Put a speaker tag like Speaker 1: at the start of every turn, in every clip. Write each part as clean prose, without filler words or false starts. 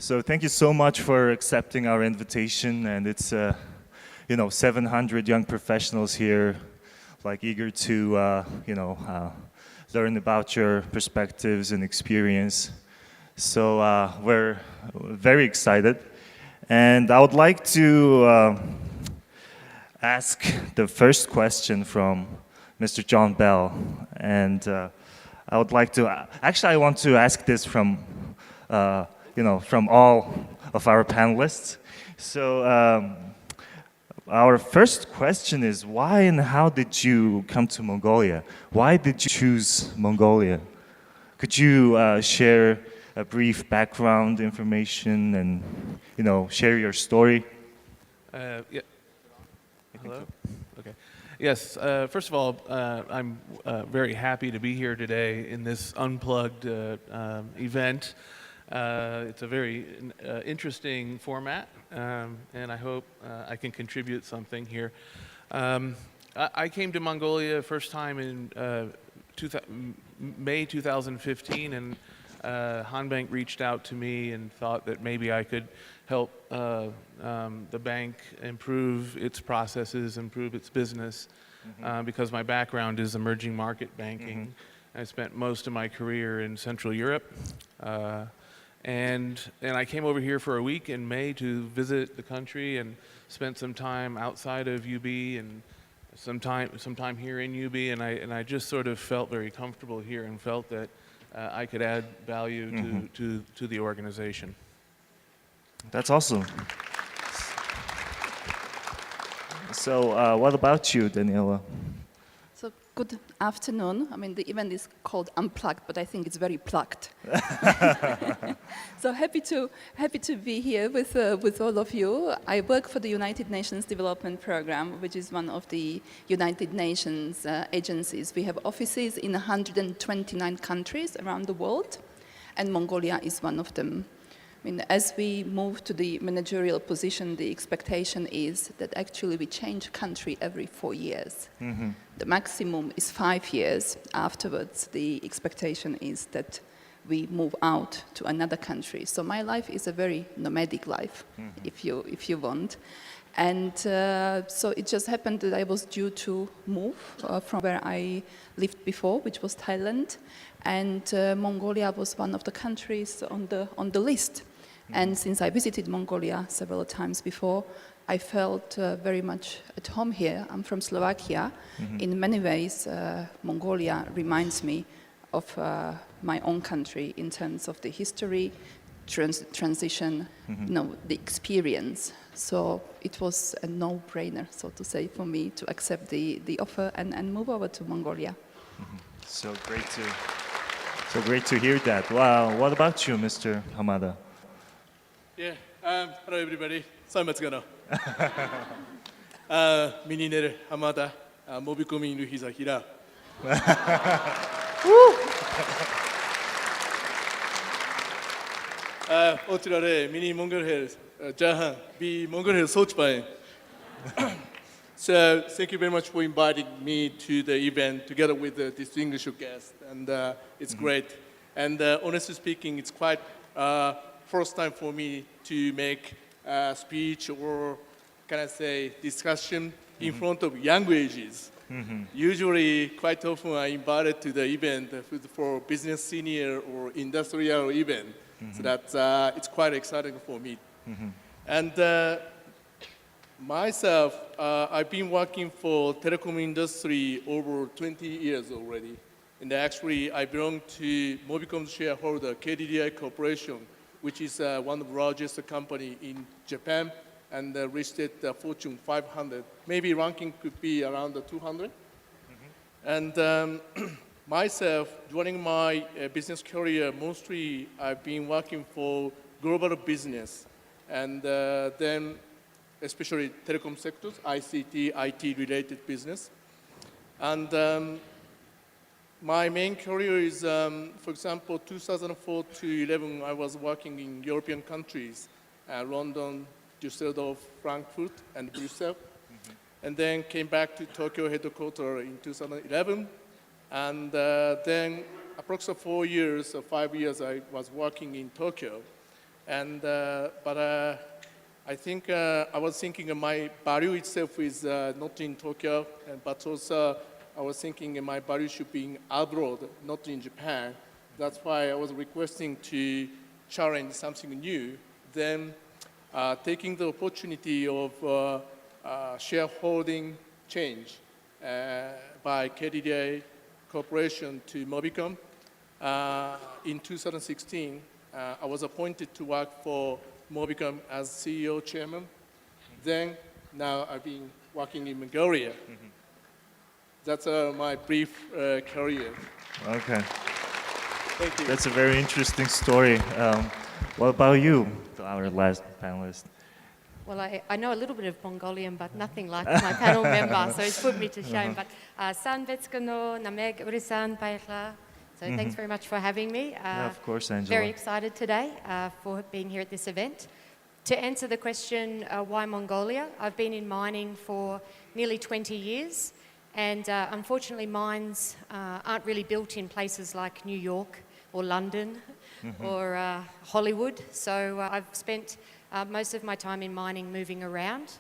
Speaker 1: So thank you so much for accepting our invitation, and it's 700 young professionals here, like eager to learn about your perspectives and experience. So we're very excited, and I would like to ask the first question from Mr. Jон Belll, and I would like to I want to ask this from from all of our panelists. So our first question is, why and how did you come to Mongolia? Why did you choose Mongolia? Could you share a brief background information and share your story?
Speaker 2: Yeah. Hello? Okay. Yes, first of all, I'm very happy to be here today in this Unplugged event. It's a very interesting format, and I hope I can contribute something here. I came to Mongolia first time in May 2015, and Han Bank reached out to me and thought that maybe I could help the bank improve its processes, improve its business, because my background is emerging market banking. I spent most of my career in Central Europe. And I came over here for a week in May to visit the country and spent some time outside of UB and some time here in UB, and I just sort of felt very comfortable here and felt that I could add value to the organization.
Speaker 1: That's awesome. So what about you, Daniela?
Speaker 3: So good afternoon. I mean, the event is called Unplugged, but I think it's very plugged. So happy to be here with all of you. I work for the United Nations Development Program, which is one of the United Nations agencies. We have offices in 129 countries around the world, and Mongolia is one of them. I mean, as we move to the managerial position, the expectation is that actually we change country every 4 years. The maximum is 5 years. Afterwards, the expectation is that we move out to another country. So my life is a very nomadic life, if you want. And so it just happened that I was due to move from where I lived before, which was Thailand, and Mongolia was one of the countries on the list. And since I visited Mongolia several times before, I felt very much at home here. I'm from Slovakia. In many ways, Mongolia reminds me of my own country in terms of the history, transition, the experience. So it was a no-brainer, so to say, for me to accept the offer and move over to Mongolia.
Speaker 1: So great to hear that. Wow. What about you, Mr. Hamada?
Speaker 4: Yeah. Hello, everybody. So much gonna. Mininer Hamada, Mobikom in Hizahira. Otirare, mini Mongol Hills, Jahan, be Mongol Hills Sochpai. So, thank you very much for inviting me to the event together with the distinguished guest, and it's great. And honestly speaking, it's quite first time for me to make a speech or can I say discussion in front of young ages. Usually, quite often I invited to the event for business senior or industrial event. So that's it's quite exciting for me. And myself, I've been working for telecom industry over 20 years already. And actually, I belong to Mobicom shareholder, KDDI Corporation, which is one of the largest company in Japan and listed Fortune 500. Maybe ranking could be around the 200. And myself, during my business career, mostly I've been working for global business and then especially telecom sectors, ICT, IT-related business. And my main career is, for example, 2004 to 11, I was working in European countries, London, Düsseldorf, Frankfurt, and Brussels. And then came back to Tokyo headquarters in 2011. And then approximately 4 years or 5 years, I was working in Tokyo. And but I think I was thinking my value itself is not in Tokyo, but also I was thinking my value should be abroad, not in Japan. That's why I was requesting to challenge something new. Then taking the opportunity of shareholding change by KDDI Corporation to Mobikom. In 2016, I was appointed to work for Mobikom as CEO chairman. Then, now I've been working in Mongolia. That's my brief career.
Speaker 1: Okay.
Speaker 4: Thank you.
Speaker 1: That's a very interesting story. What about you, our last panelist?
Speaker 5: Well, I know a little bit of Mongolian, but nothing like my panel member, so it's put me to shame. But San Vetskano, Nameg Urisan Paikla. So thanks very much for having me.
Speaker 1: Yeah, of course, Angela.
Speaker 5: Very excited today for being here at this event. To answer the question, why Mongolia? I've been in mining for nearly 20 years, and unfortunately mines aren't really built in places like New York or London or Hollywood. So I've spent most of my time in mining moving around.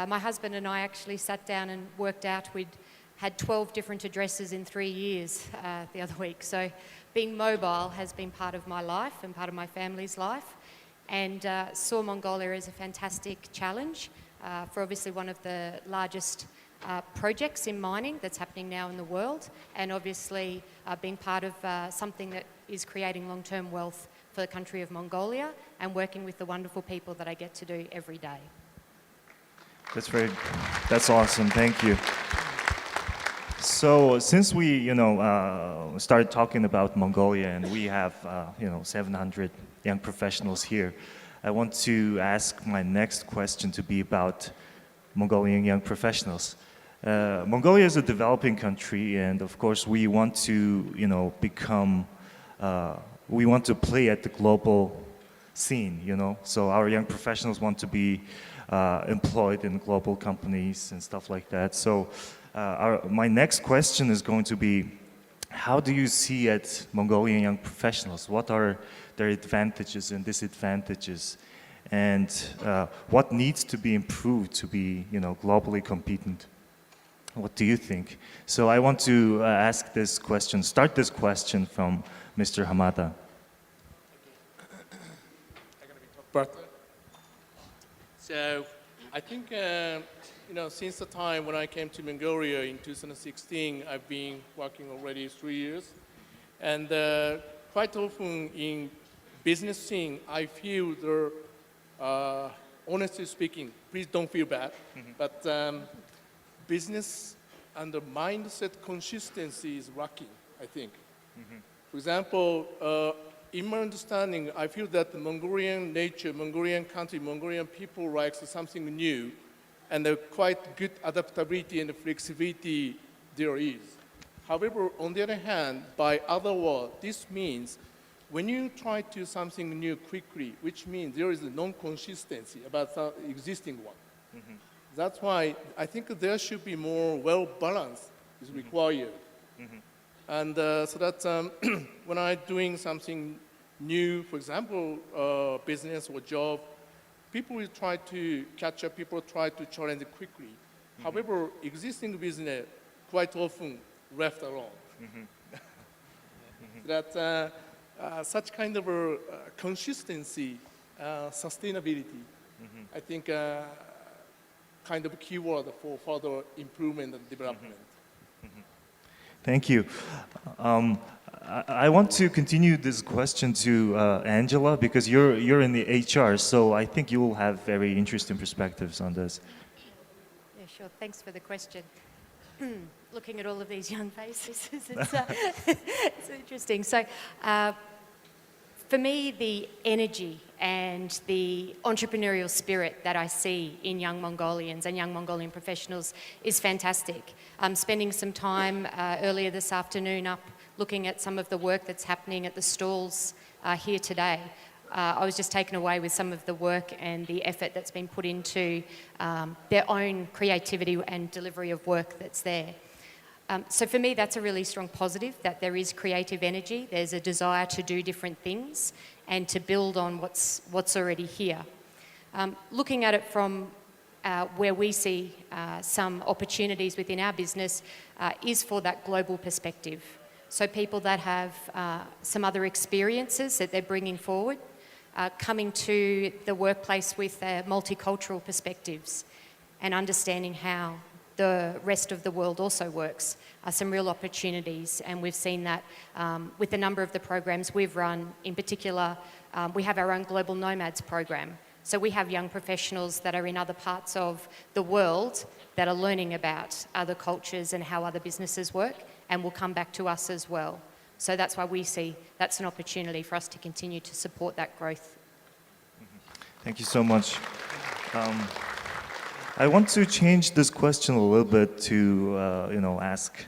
Speaker 5: My husband and I actually sat down and worked out we'd had 12 different addresses in 3 years the other week. So being mobile has been part of my life and part of my family's life. And saw Mongolia as a fantastic challenge for obviously one of the largest projects in mining that's happening now in the world, and obviously being part of something that is creating long-term wealth for the country of Mongolia and working with the wonderful people that I get to do every day.
Speaker 1: That's awesome. Thank you. So since we, started talking about Mongolia and we have, 700 young professionals here, I want to ask my next question to be about Mongolian young professionals. Mongolia is a developing country, and of course we want to, we want to play at the global scene, So our young professionals want to be employed in global companies and stuff like that. So my next question is going to be, how do you see at Mongolian young professionals? What are their advantages and disadvantages? And what needs to be improved to be, globally competent? What do you think? So I want to start this question from Mr. Hamada.
Speaker 4: So I think, since the time when I came to Mongolia in 2016, I've been working already 3 years. And quite often in business scene, I feel there, honestly speaking, please don't feel bad, but business and the mindset consistency is lacking, I think. For example, in my understanding, I feel that the Mongolian nature, Mongolian country, Mongolian people likes something new, and quite good adaptability and flexibility there is. However, on the other hand, by other words, this means when you try to do something new quickly, which means there is a non-consistency about the existing one. That's why I think there should be more well-balanced is required. And so that when I'm doing something new, for example, business or job, people will try to catch up, people try to challenge it quickly. However, existing business quite often left alone. That such kind of consistency, sustainability, I think kind of keyword for further improvement and development.
Speaker 1: Thank you. I want to continue this question to Angela, because you're in the HR, so I think you will have very interesting perspectives on this.
Speaker 5: Yeah, sure. Thanks for the question. Looking at all of these young faces, it's interesting. So for me, the energy and the entrepreneurial spirit that I see in young Mongolians and young Mongolian professionals is fantastic. I'm spending some time earlier this afternoon up looking at some of the work that's happening at the stalls here today. I was just taken away with some of the work and the effort that's been put into their own creativity and delivery of work that's there. So for me, that's a really strong positive, that there is creative energy, there's a desire to do different things and to build on what's already here. Looking at it from where we see some opportunities within our business is for that global perspective. So people that have some other experiences that they're bringing forward, coming to the workplace with multicultural perspectives and understanding how the rest of the world also works are some real opportunities, and we've seen that with a number of the programs we've run. In particular, we have our own Global Nomads program. So we have young professionals that are in other parts of the world that are learning about other cultures and how other businesses work, and will come back to us as well. So that's why we see that's an opportunity for us to continue to support that growth.
Speaker 1: Thank you so much. I want to change this question a little bit to, ask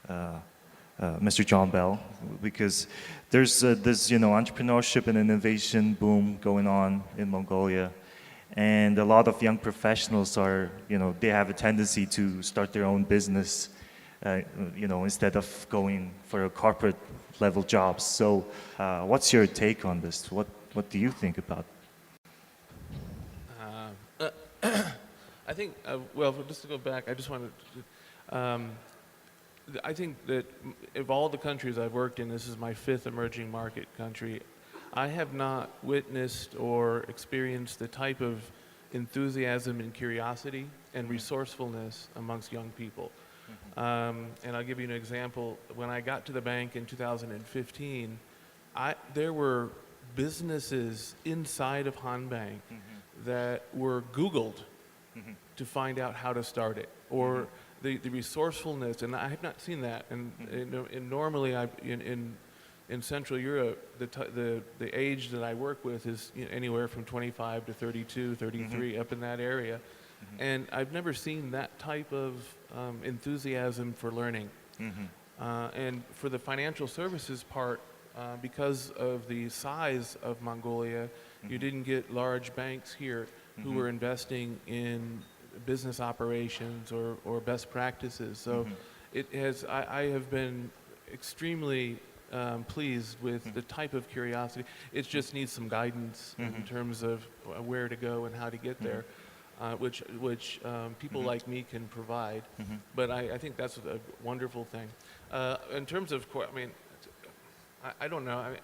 Speaker 1: Mr. Jон Belл, because there's this, entrepreneurship and innovation boom going on in Mongolia, and a lot of young professionals are, they have a tendency to start their own business, instead of going for a corporate level jobs. So, what's your take on this? What do you think about?
Speaker 2: I think, well, just to go back, I just wanted to, I think that of all the countries I've worked in, this is my 5th emerging market country. I have not witnessed or experienced the type of enthusiasm and curiosity and resourcefulness amongst young people. And I'll give you an example. When I got to the bank in 2015, there were businesses inside of Han Bank that were Googled to find out how to start it, or the resourcefulness, and I have not seen that. And normally, in Central Europe, the age that I work with is anywhere from 25 to 32, 33, up in that area, and I've never seen that type of enthusiasm for learning. And for the financial services part, because of the size of Mongolia, you didn't get large banks here who were investing in business operations or best practices. So I have been extremely pleased with the type of curiosity. It just needs some guidance in terms of where to go and how to get there, which people like me can provide. But I think that's a wonderful thing. In terms of, I don't know.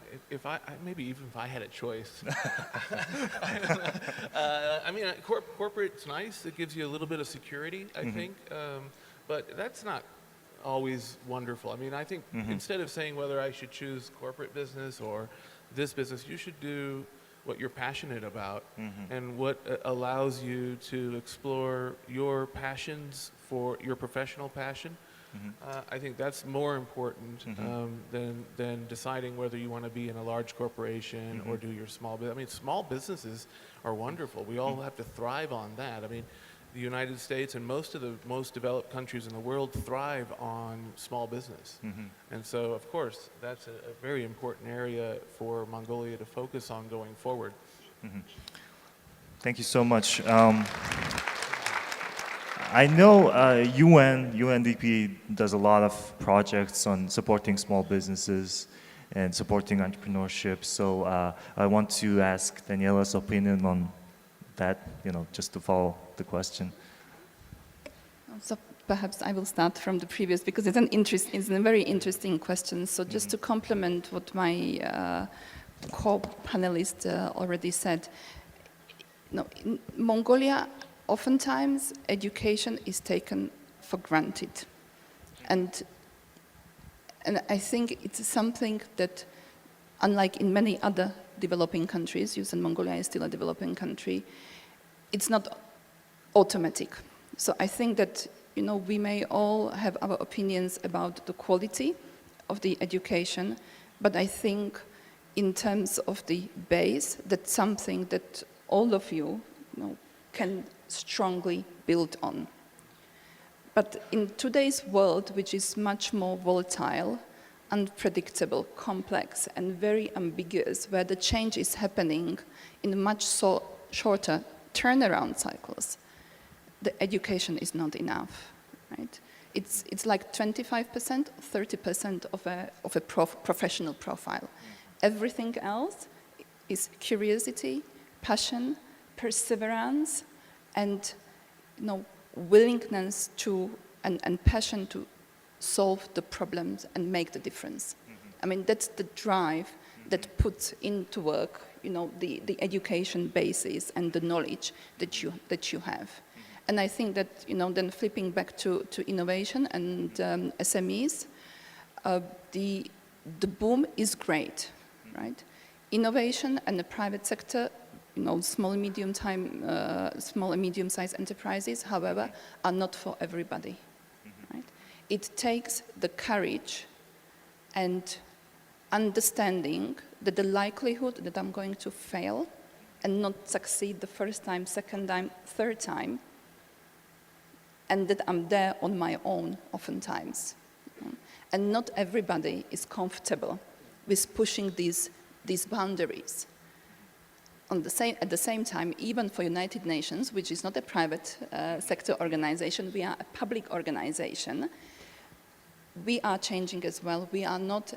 Speaker 2: Maybe even if I had a choice. Corporate's nice. It gives you a little bit of security, I think. But that's not always wonderful. I think instead of saying whether I should choose corporate business or this business, you should do what you're passionate about and what allows you to explore your passions for your professional passion. I think that's more important than deciding whether you want to be in a large corporation or do your small business. Small businesses are wonderful. We all have to thrive on that. The United States and most of the most developed countries in the world thrive on small business. And so, of course, that's a very important area for Mongolia to focus on going forward.
Speaker 1: Thank you so much. I know UNDP does a lot of projects on supporting small businesses and supporting entrepreneurship. So I want to ask Daniela's opinion on that, just to follow the question.
Speaker 3: So perhaps I will start from the previous, because it's a very interesting question. So just to complement what my co-panelist already said, in Mongolia, oftentimes education is taken for granted. And I think it's something that, unlike in many other developing countries, and Mongolia is still a developing country, it's not automatic. So I think that, we may all have our opinions about the quality of the education, but I think in terms of the base, that's something that all of you, can strongly build on. But in today's world, which is much more volatile, unpredictable, complex, and very ambiguous, where the change is happening in much shorter turnaround cycles, the education is not enough, right? It's like 25%, 30% of a professional profile. Everything else is curiosity, passion, perseverance, and willingness to and passion to solve the problems and make the difference. I mean, that's the drive that puts into work, the education basis and the knowledge that you have. And I think that, then flipping back to innovation and SMEs, the boom is great, right? Innovation and the private sector, small and medium-sized enterprises, however, are not for everybody, right? It takes the courage and understanding that the likelihood that I'm going to fail and not succeed the first time, second time, third time, and that I'm there on my own oftentimes. And not everybody is comfortable with pushing these boundaries. At the same time, even for United Nations, which is not a private sector organization, we are a public organization, we are changing as well. We are not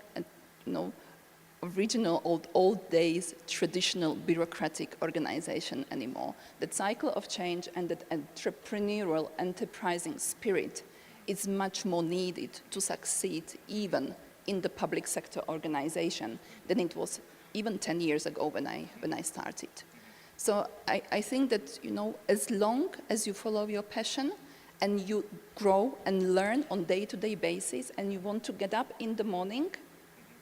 Speaker 3: original old days traditional bureaucratic organization anymore. That cycle of change and that entrepreneurial enterprising spirit is much more needed to succeed even in the public sector organization than it was even 10 years ago when I started. So I think that, as long as you follow your passion and you grow and learn on day-to-day basis and you want to get up in the morning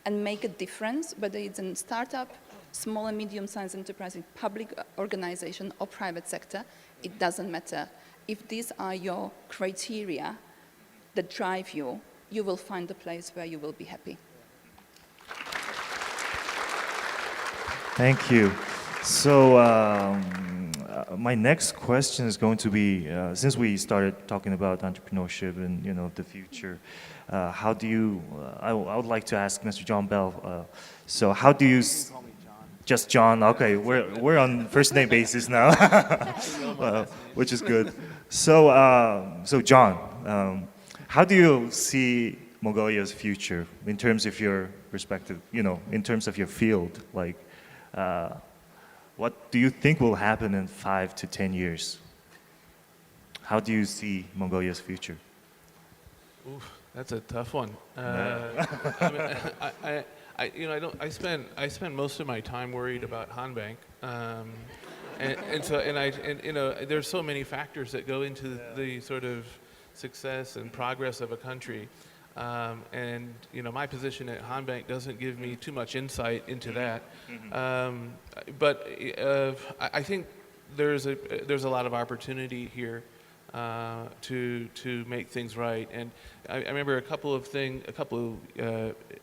Speaker 3: and make a difference, whether it's in startup, small and medium-sized enterprise, public organization or private sector, it doesn't matter. If these are your criteria that drive you, you will find a place where you will be happy.
Speaker 1: Thank you. So my next question is going to be, since we started talking about entrepreneurship and the future, how do you? I would like to ask Mr. Jон Belл. So how do you?
Speaker 2: Call me John.
Speaker 1: Just John. Okay, we're on first name basis now, which is good. So John, how do you see Mongolia's future in terms of your perspective? In terms of your field, like. What do you think will happen in 5 to 10 years? How do you see Mongolia's future?
Speaker 2: Oof, that's a tough one. I spend most of my time worried about Han Bank, there's so many factors that go into the sort of success and progress of a country. My position at Han Bank doesn't give me too much insight into that. But I think there's a lot of opportunity here to make things right. And I remember a couple of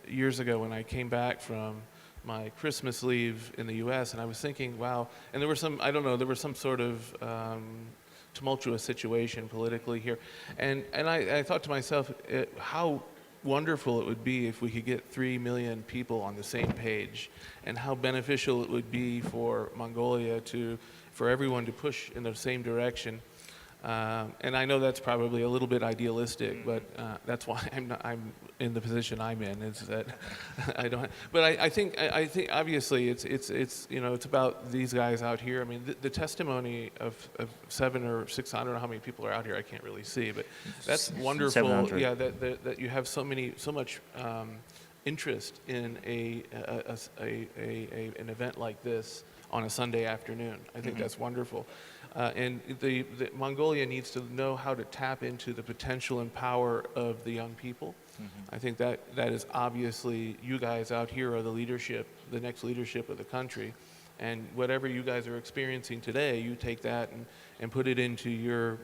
Speaker 2: years ago when I came back from my Christmas leave in the U.S. and I was thinking, wow. And there was some sort of tumultuous situation politically here, and I thought to myself, how wonderful it would be if we could get 3 million people on the same page, and how beneficial it would be for Mongolia for everyone to push in the same direction. And I know that's probably a little bit idealistic, but that's why I'm in the position I'm in. Is that I don't. But I think obviously it's about these guys out here. I mean, the testimony of 7 or 6, I don't know how many people are out here. I can't really see, but that's wonderful.
Speaker 1: 700.
Speaker 2: Yeah, that you have so much interest in an event like this on a Sunday afternoon. I think that's wonderful. And the Mongolia needs to know how to tap into the potential and power of the young people. I think that is obviously, you guys out here are the next leadership of the country. And whatever you guys are experiencing today, you take that and put it into your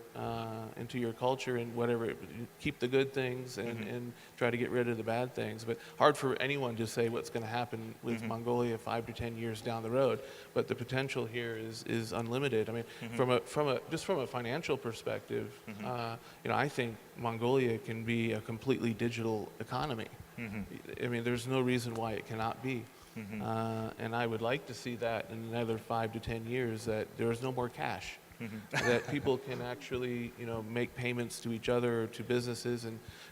Speaker 2: culture and whatever. Keep the good things and try to get rid of the bad things. But hard for anyone to say what's going to happen with Mongolia 5 to 10 years down the road. But the potential here is unlimited. I mean, from a financial perspective, I think Mongolia can be a completely digital economy. I mean, there's no reason why it cannot be. And I would like to see that in another 5 to 10 years, that there is no more cash. that people can actually, make payments to each other or to businesses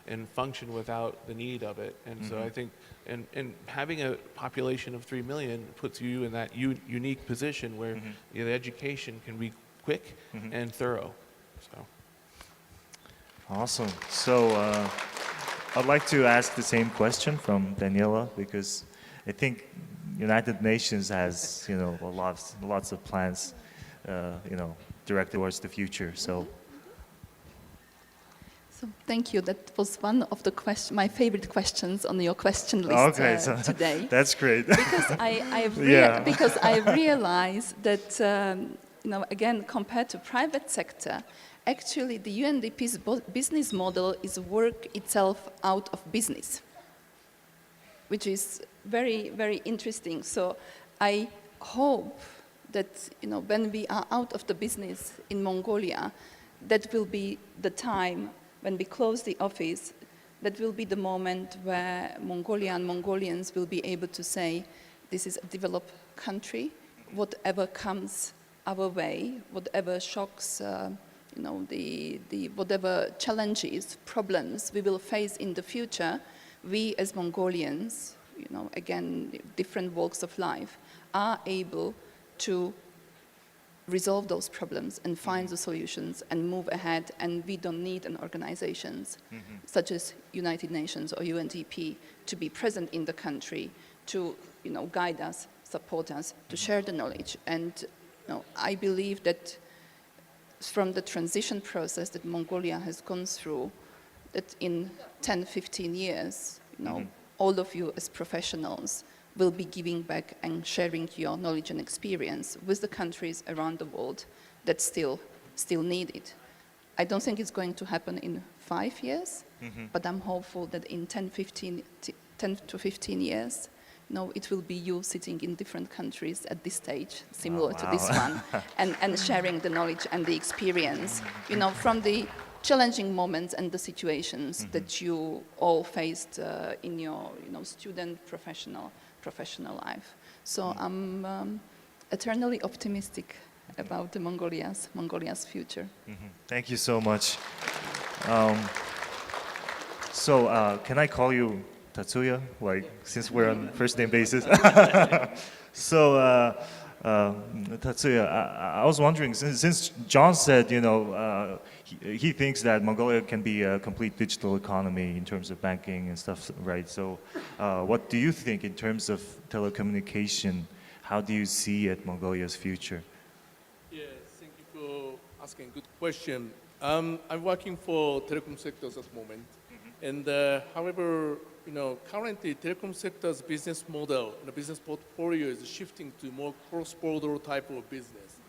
Speaker 2: and function without the need of it. And so I think, and having a population of 3 million puts you in that unique position where the education can be quick and thorough. So.
Speaker 1: Awesome. So I'd like to ask the same question from Daniela, because I think United Nations has, lots of plans, directed towards the future. So
Speaker 3: thank you. That was one of the my favorite questions on your question list today.
Speaker 1: That's great.
Speaker 3: Because I realized that, again, compared to private sector, actually the UNDP's business model is work itself out of business, which is very, very interesting. So I hope that, when we are out of the business in Mongolia, that will be the time when we close the office, that will be the moment where Mongolia and Mongolians will be able to say, this is a developed country, whatever comes our way, whatever shocks, whatever challenges, problems we will face in the future, we as Mongolians, again, different walks of life, are able to resolve those problems and find the solutions and move ahead, and we don't need an organizations such as United Nations or UNDP to be present in the country to guide us, support us, to share the knowledge. And I believe that from the transition process that Mongolia has gone through, that in 10, 15 years, all of you as professionals will be giving back and sharing your knowledge and experience with the countries around the world that still need it. I don't think it's going to happen in 5 years, but I'm hopeful that in 10 to 15 years, it will be you sitting in different countries at this stage, similar to this one, and sharing the knowledge and the experience, from the challenging moments and the situations that you all faced in your, student, professional life. So I'm eternally optimistic about the Mongolia's future.
Speaker 1: Thank you so much. Can I call you Tацуя, since we're on first name basis? So, Tацуя, I was wondering, since John said, he thinks that Mongolia can be a complete digital economy in terms of banking and stuff, right? So, what do you think in terms of telecommunication? How do you see Mongolia's future?
Speaker 4: Yes, thank you for asking a good question. I'm working for telecom sectors at the moment, and however, currently telecom sector's business model and the business portfolio is shifting to more cross-border type of business.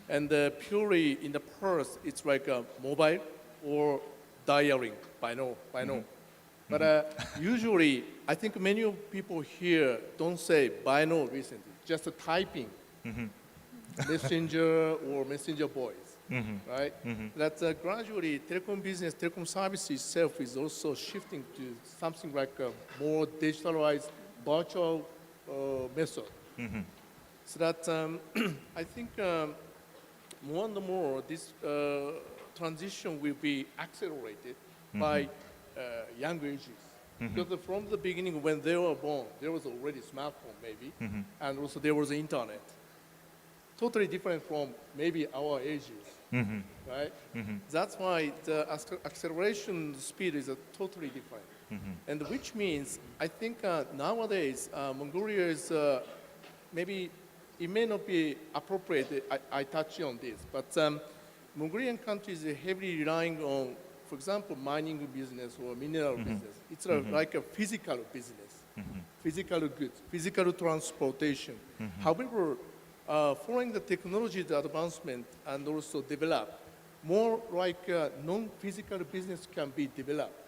Speaker 4: And purely in the past, it's like a mobile or dialing by no. But usually, I think many of people here don't say by no recently, just typing, messenger or messenger voice. Right? That gradually telecom business, telecom service itself is also shifting to something like a more digitalized virtual method. So that I think more and more this transition will be accelerated by young ages. Because from the beginning when they were born, there was already smartphone maybe, and also there was the internet. Totally different from maybe our ages, right? That's why the acceleration speed is totally different. And which means, I think nowadays, Mongolia is, maybe it may not be appropriate, I touch on this, but Mongolian country is heavily relying on, for example, mining business or mineral business. It's like a physical business, physical goods, physical transportation. However, following the technology advancement and also develop, more like non-physical business can be developed.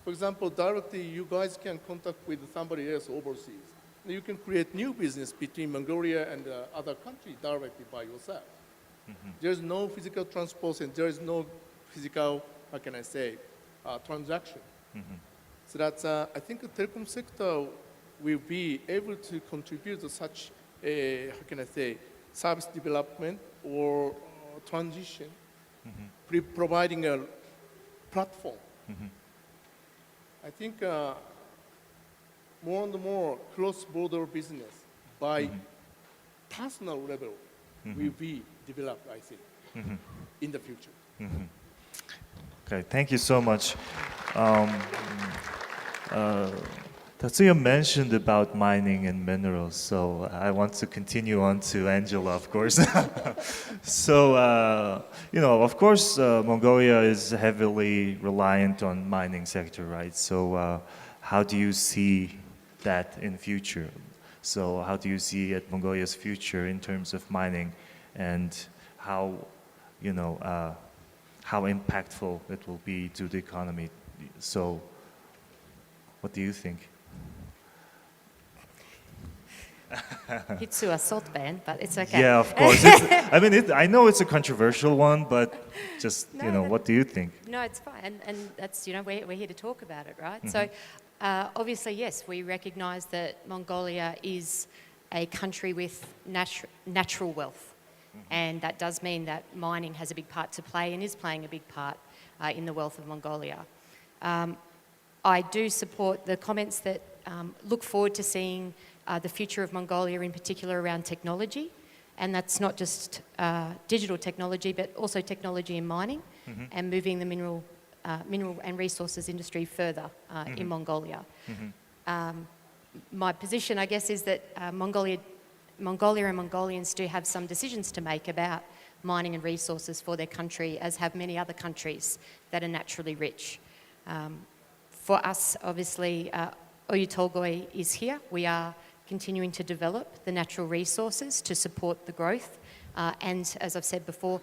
Speaker 4: For example, directly you guys can contact with somebody else overseas. You can create new business between Mongolia and other countries directly by yourself. There's no physical transport and there is no physical, how can I say, transaction. So that's, I think the telecom sector will be able to contribute to such a, how can I say, service development or transition, providing a platform. I think more and more cross-border business by personal level will be developed, I think, in the future.
Speaker 1: Okay, thank you so much. Tацуяа mentioned about mining and minerals, so I want to continue on to Angela, of course. So, of course, Mongolia is heavily reliant on mining sector, right? So, how do you see that in future? So, how do you see Mongolia's future in terms of mining, and how, how impactful it will be to the economy? So, what do you think?
Speaker 5: Hitsu a salt ban, but it's okay.
Speaker 1: Yeah, of course. I know it's a controversial one, but just, what do you think?
Speaker 5: No, it's fine. And that's, we're here to talk about it, right? So obviously, yes, we recognise that Mongolia is a country with natural wealth. And that does mean that mining has a big part to play and is playing a big part in the wealth of Mongolia. I do support the comments that look forward to seeing the future of Mongolia, in particular around technology, and that's not just digital technology, but also technology in mining and moving the mineral and resources industry further in Mongolia. My position, I guess, is that Mongolia and Mongolians do have some decisions to make about mining and resources for their country, as have many other countries that are naturally rich. For us, obviously, Oyu Tolgoi is here. We are continuing to develop the natural resources to support the growth and, as I've said before,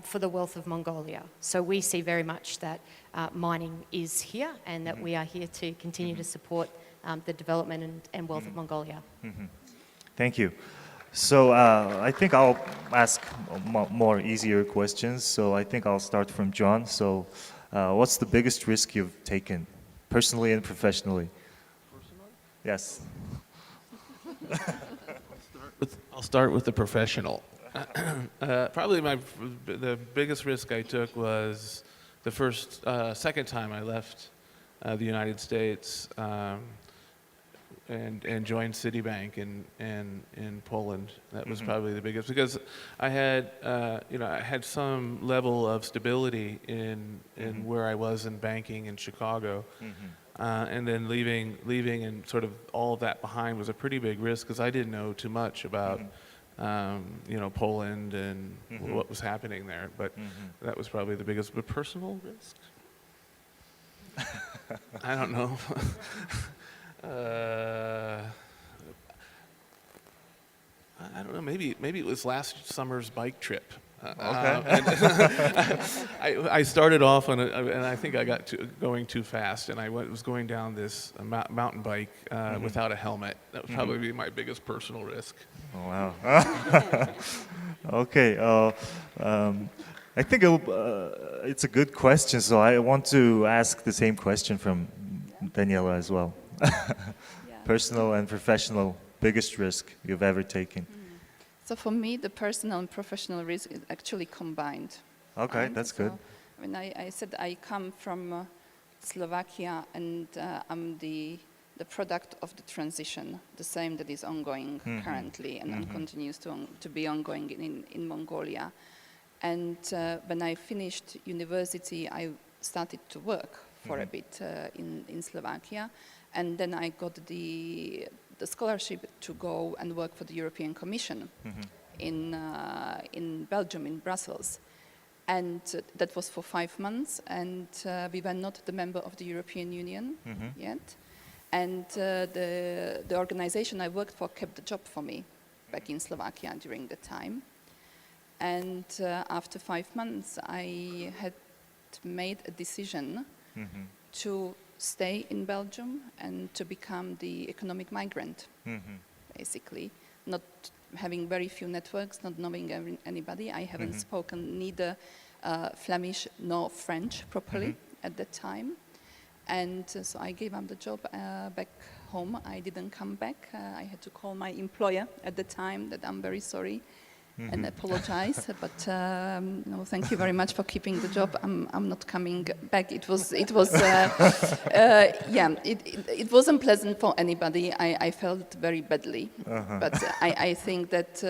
Speaker 5: for the wealth of Mongolia. So we see very much that mining is here and that we are here to continue to support the development and wealth of Mongolia.
Speaker 1: Thank you. So I think I'll ask more easier questions. So I think I'll start from John. So what's the biggest risk you've taken, personally and professionally?
Speaker 2: Personally?
Speaker 1: Yes.
Speaker 2: I'll start with the professional. Probably the biggest risk I took was the second time I left the United States and joined Citibank in Poland. That was probably the biggest, because I had I had some level of stability in where I was in banking in Chicago. And then leaving and sort of all of that behind was a pretty big risk, because I didn't know too much about Poland and what was happening there. But that was probably the biggest. But personal risk? I don't know. I don't know. Maybe it was last summer's bike trip. I started off on and I think I got going too fast, and I was going down this mountain bike without a helmet. That would probably be my biggest personal risk.
Speaker 1: Oh, wow. Okay. I think it's a good question, so I want to ask the same question from Daniela as well. Personal and professional, biggest risk you've ever taken?
Speaker 3: So for me, the personal and professional risk is actually combined.
Speaker 1: Okay, that's good.
Speaker 3: I said I come from Slovakia, and I'm the product of the transition, the same that is ongoing currently and continues to be ongoing in Mongolia. And when I finished university, I started to work for a bit in Slovakia, and then I got the scholarship to go and work for the European Commission in Belgium, in Brussels. And that was for 5 months, and we were not the member of the European Union yet. And the organization I worked for kept the job for me back in Slovakia during the time. And after 5 months, I had made a decision to stay in Belgium and to become the economic migrant, basically. Not having very few networks, not knowing anybody. I haven't spoken neither Flemish nor French properly at that time. And so I gave up the job back home. I didn't come back. I had to call my employer at the time that I'm very sorry. and apologize. But no, thank you very much for keeping the job. I'm not coming back. It wasn't pleasant for anybody. I felt very badly. But I think that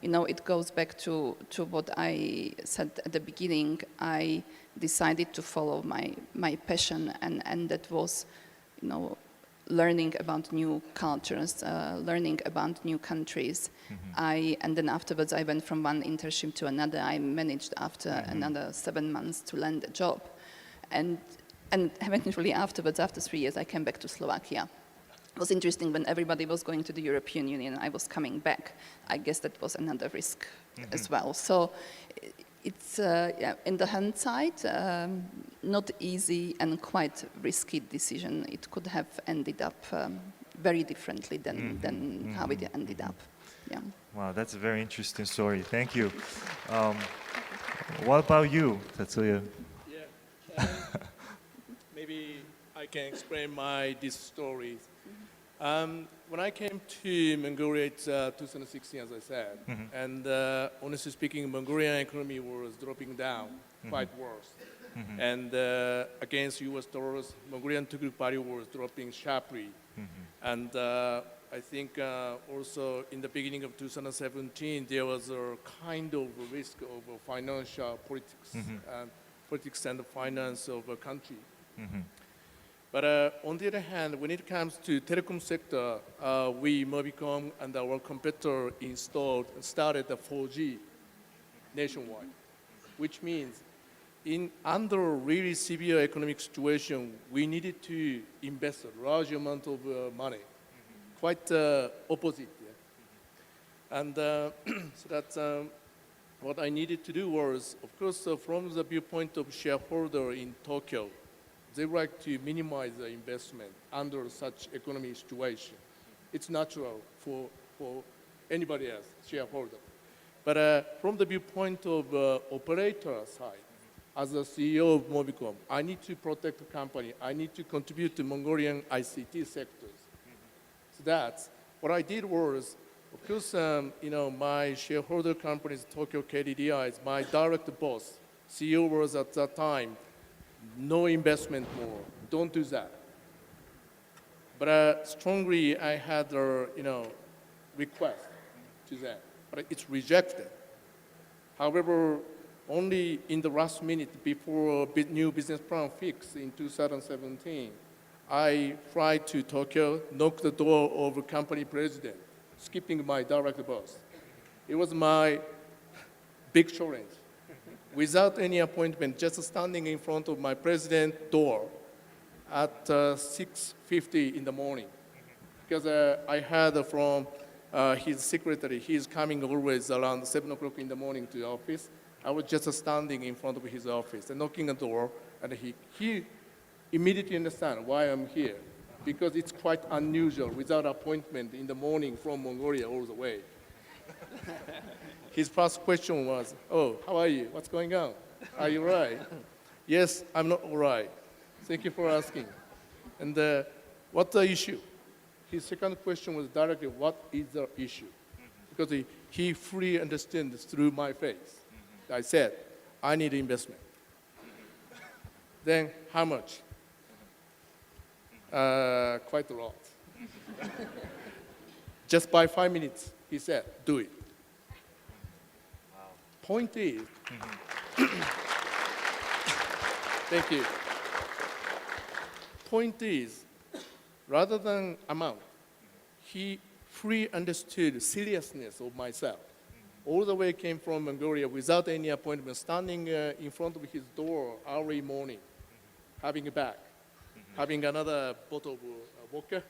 Speaker 3: it goes back to what I said at the beginning. I decided to follow my passion, and that was, learning about new cultures, learning about new countries. And then afterwards I went from one internship to another. I managed after another 7 months to land a job. And eventually afterwards, after 3 years, I came back to Slovakia. It was interesting when everybody was going to the European Union, I was coming back. I guess that was another risk as well. So it's, in the hindsight, not easy and quite risky decision. It could have ended up very differently than how it ended up. Yeah.
Speaker 1: Wow, that's a very interesting story. Thank you. What about you, Tацуя?
Speaker 4: Yeah. Maybe I can explain this story. When I came to Mongolia, it's 2016, as I said, and honestly speaking, Mongolian economy was dropping down, quite worse. And against US dollars, Mongolian Tukuk value was dropping sharply. And I think also in the beginning of 2017, there was a kind of risk of financial politics, politics and finance of a country. But on the other hand, when it comes to telecom sector, we, Mobikom, and our competitor started the 4G nationwide, which means under really severe economic situation, we needed to invest a large amount of money, quite opposite. Yeah? And so that's what I needed to do was, of course, from the viewpoint of shareholder in Tokyo, they like to minimize the investment under such economic situation. It's natural for anybody else, shareholder. But from the viewpoint of operator side, as a CEO of Mobicom, I need to protect the company. I need to contribute to Mongolian ICT sectors. So that's what I did was, of course, my shareholder company is Tokyo KDDI, is my direct boss. CEO was at that time, no investment more, don't do that. But strongly, I had a request to them, but it's rejected. However, only in the last minute before a new business plan fixed in 2017, I fly to Tokyo, knock the door of the company president, skipping my direct boss. It was my big challenge. Without any appointment, just standing in front of my president's door at 6:50 in the morning. Because I heard from his secretary, he's coming always around 7 o'clock in the morning to the office. I was just standing in front of his office and knocking on the door, and he immediately understand why I'm here. Because it's quite unusual without appointment in the morning from Mongolia all the way. His first question was, "Oh, how are you? What's going on? Are you all right?" "Yes, I'm not all right. Thank you for asking." And what's the issue? His second question was directly, what is the issue? Because he fully understands through my face. I said, I need investment. Then how much? Quite a lot. Just by 5 minutes, he said, do it. Point is, thank you. Point is, rather than amount, he fully understood the seriousness of myself. All the way came from Mongolia without any appointment, standing in front of his door early morning, having a bag, having another bottle of vodka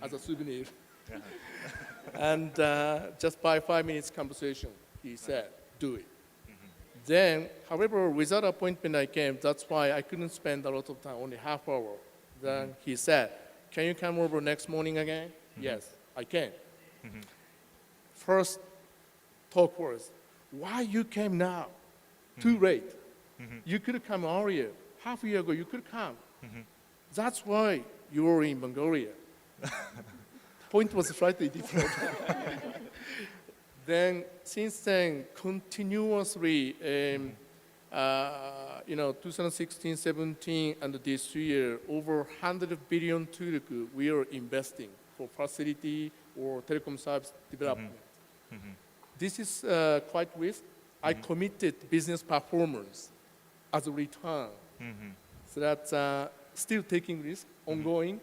Speaker 4: as a souvenir. And just by 5 minutes conversation, he said, do it. Then, however, without appointment I came, that's why I couldn't spend a lot of time, only half hour. Then he said, can you come over next morning again? Yes, I can. First talk was, why you came now? Too late. You could have come earlier. Half a year ago, you could come. That's why you were in Mongolia. Point was slightly different. then since then, continuously, 2016, 17, and this year, over 100 billion Turk we are investing for facility or telecom service development. This is quite risk. I committed business performance as a return. So that's still taking risk, ongoing.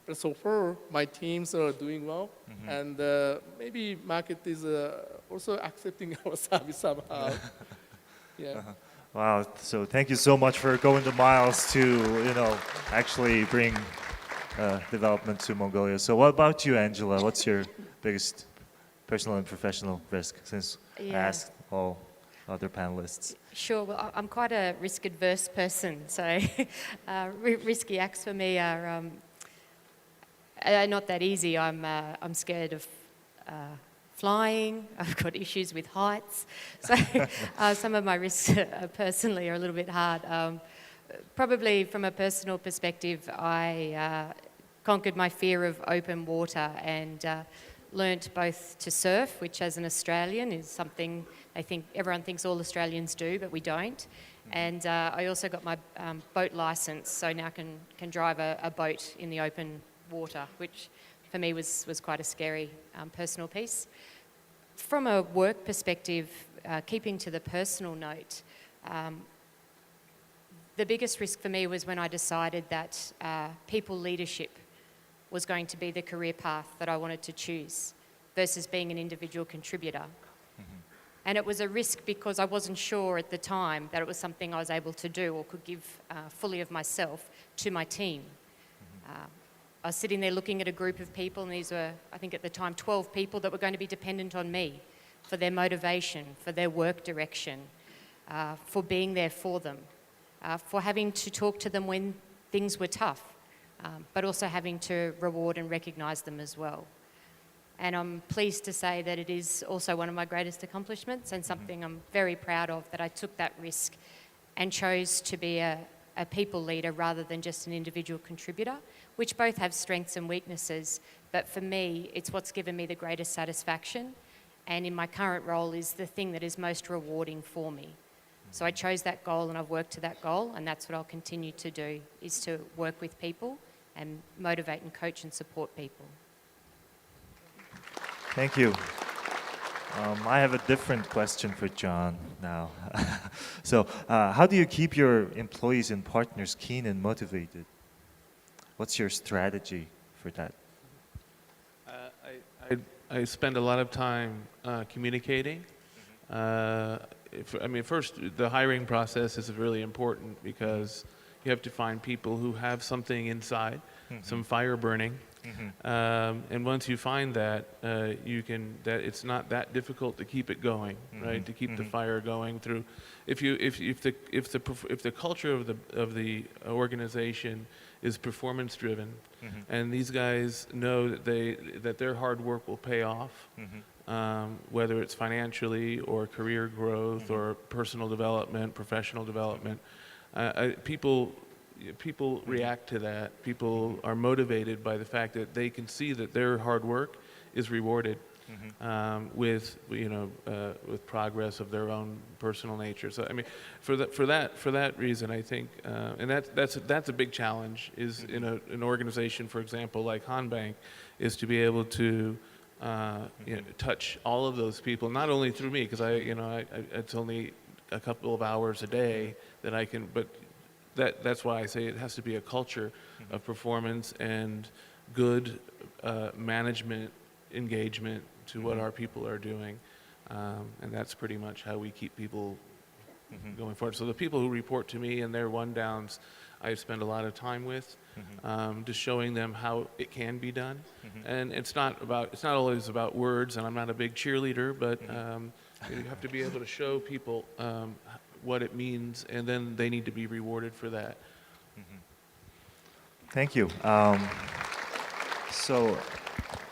Speaker 4: But so far, my teams are doing well, and maybe market is also accepting our service somehow. Yeah.
Speaker 1: Wow, so thank you so much for going the miles to, actually bring development to Mongolia. So what about you, Angela? What's your biggest personal and professional risk, since I asked all other panelists?
Speaker 5: Sure. Well, I'm quite a risk-adverse person, so risky acts for me are not that easy. I'm scared of flying. I've got issues with heights, so some of my risks personally are a little bit hard. Probably from a personal perspective, I conquered my fear of open water and learnt both to surf, which as an Australian is something everyone thinks all Australians do, but we don't. And I also got my boat licence, so now can drive a boat in the open water, which for me was quite a scary personal piece. From a work perspective, keeping to the personal note, the biggest risk for me was when I decided that people leadership was going to be the career path that I wanted to choose versus being an individual contributor. And it was a risk because I wasn't sure at the time that it was something I was able to do or could give fully of myself to my team. I was sitting there looking at a group of people, and these were, I think at the time, 12 people that were going to be dependent on me for their motivation, for their work direction, for being there for them, for having to talk to them when things were tough, but also having to reward and recognise them as well. And I'm pleased to say that it is also one of my greatest accomplishments and something I'm very proud of, that I took that risk and chose to be a people leader rather than just an individual contributor, which both have strengths and weaknesses. But for me, it's what's given me the greatest satisfaction, and in my current role is the thing that is most rewarding for me. So I chose that goal and I've worked to that goal, and that's what I'll continue to do, is to work with people and motivate and coach and support people.
Speaker 1: Thank you. I have a different question for John now. So, how do you keep your employees and partners keen and motivated? What's your strategy for that?
Speaker 2: I spend a lot of time communicating. First, the hiring process is really important because you have to find people who have something inside, some fire burning. And once you find that, it's not that difficult to keep it going, right? To keep the fire going through. If the culture of the organization is performance driven, and these guys know that their hard work will pay off, whether it's financially or career growth or personal development, professional development, people react to that. People are motivated by the fact that they can see that their hard work is rewarded with progress of their own personal nature. So for that reason, I think, and that's a big challenge. Is in an organization, for example, like Haan Bank, is to be able to touch all of those people, not only through me, because it's only a couple of hours a day that I can, but. That's why I say it has to be a culture of performance and good management engagement to what our people are doing. And that's pretty much how we keep people going forward. So the people who report to me and their one-downs, I spend a lot of time with, just showing them how it can be done. And it's not always about words, and I'm not a big cheerleader, but you have to be able to show people what it means, and then they need to be rewarded for that.
Speaker 1: Thank you. So,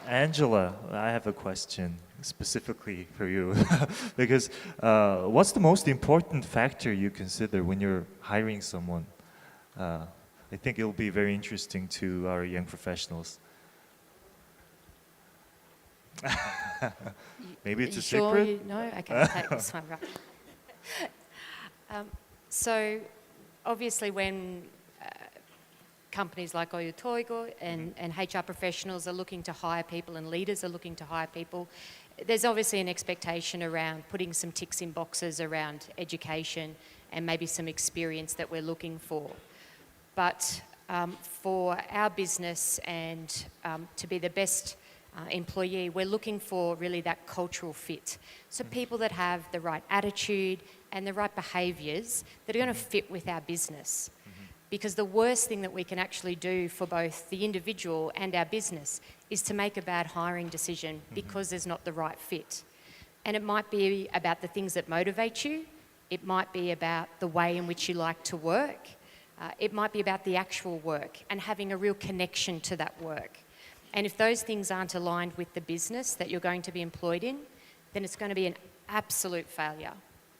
Speaker 1: Angela, I have a question specifically for you. Because what's the most important factor you consider when you're hiring someone? I think it'll be very interesting to our young professionals. Maybe it's
Speaker 5: you
Speaker 1: a
Speaker 5: sure
Speaker 1: secret?
Speaker 5: you know? Okay, I'll take this one, right. So obviously when companies like Oyo Toigo and HR professionals are looking to hire people and leaders are looking to hire people, there's obviously an expectation around putting some ticks in boxes around education and maybe some experience that we're looking for. But for our business and to be the best employee, we're looking for really that cultural fit. So people that have the right attitude and the right behaviours that are going to fit with our business. Because the worst thing that we can actually do for both the individual and our business is to make a bad hiring decision because there's not the right fit. And it might be about the things that motivate you. It might be about the way in which you like to work. It might be about the actual work and having a real connection to that work. And if those things aren't aligned with the business that you're going to be employed in, then it's going to be an absolute failure.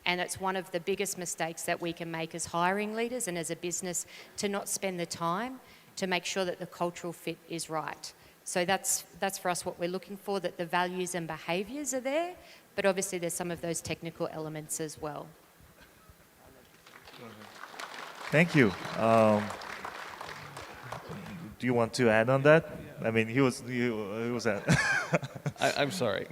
Speaker 5: And it's one of the biggest mistakes that we can make as hiring leaders and as a business, to not spend the time to make sure that the cultural fit is right. So that's for us what we're looking for, that the values and behaviours are there, but obviously there's some of those technical elements as well.
Speaker 1: Thank you. Do you want to add on that? I mean, he was at.
Speaker 2: I'm sorry,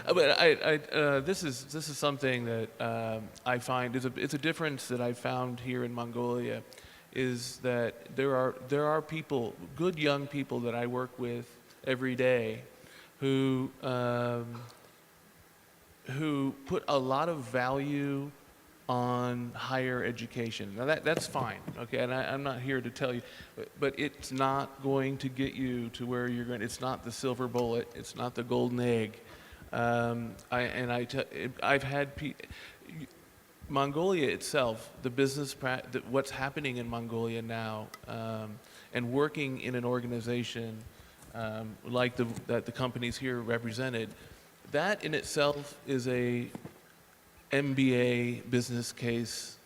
Speaker 2: but this is something that I find it's a difference that I found here in Mongolia, is that there are people, good young people that I work with every day, who put a lot of value on higher education. Now that's fine, okay, and I'm not here to tell you, but it's not going to get you to where you're going. It's not the silver bullet. It's not the golden egg. I've had Mongolia itself, the business, what's happening in Mongolia now, and working in an organization like that the companies here represented, that in itself is a MBA business case